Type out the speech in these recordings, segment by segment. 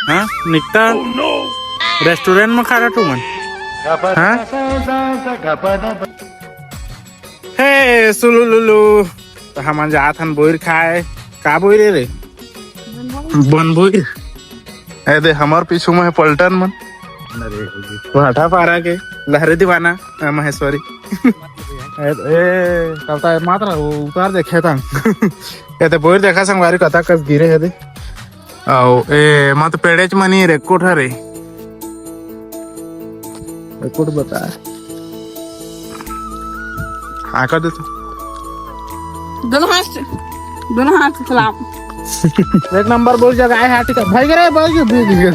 हाँ निकता रेस्टोरेंट में खा रहा तू मन हाँ हे सुलुलुलु तो हम जात हन बोर खाए का बोर रे बन बोर ए दे हमार पीछू में पलटन मन अरे वो हटा पारा के लहरे दीवाना महेश्वरी ए तब मात्र उतार देखे था ये तो बोर देखा संगवारी कथा कस गिरे है दे आओ ए मत पेड़ेच मनी रेकोट हरे रेकोट बता हाँ कर दे दोनों हाथ से सलाम एक नंबर बोल जगह है हाथी का भाई करे बोल के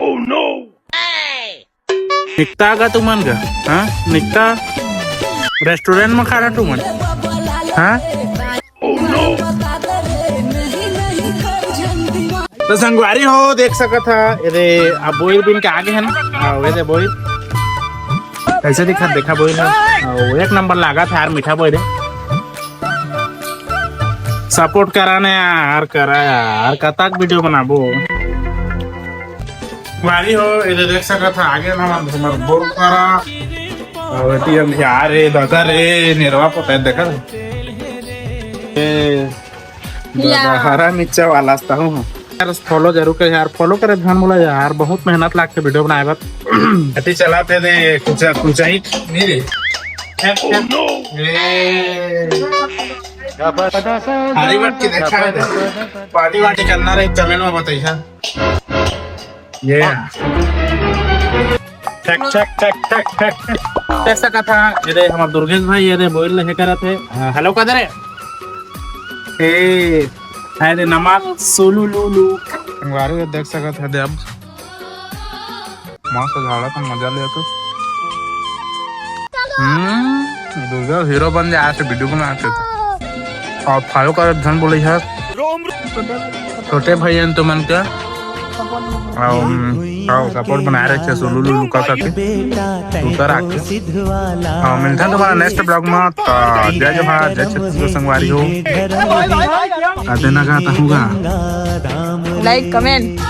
ओह नो निकता का तू मन का हाँ निकता रेस्टोरेंट में खा रहा तू मन हाँ ओह नो तो संगवारी हो देख सकत था ये अब बोइल बिन के आगे है ना वैसे बोइल कैसे देखा बोइल है एक नंबर लगा था यार मीठा बोइल सपोर्ट कराने यार करा यार कतक वीडियो बनाबो वारी हो ये देख सकत था आगे ना हमार बोर करा और एटीएम यार रे दादा रे नेरवा पता है देखा हरा मिर्चा वाला था हूँ यार फॉलो जरूर कर यार फॉलो करे ध्यान बोला यार बहुत मेहनत लागते वीडियो बनाए बात अति चलाते दे कुछ ही नहीं रे हरी बात की देखा है पार्टी वार्टी करना रे चैनल में बताइए ये टक ऐसा कथा ये हमारे दुर्गेश भाई ये बोल रहे करा थे हेलो कदर है ए नमक सोलू लूलू वारे देख सकत है अब मस्त झाड़ा तो मजा ले तो दुर्गा हीरो बन जाए ऐसे वीडियो बनाते थे और फॉलो कर धन बोले यार छोटे भाई तो मन क्या सपोर्ट बना रहे थे सोलू लूलू का करके उतर आके मिलता है तुम्हारा नेक्स्ट ब्लॉग में जय जवाहर जय छत्तीसगढ़ संगवारी हो देना का होगा लाइक कमेंट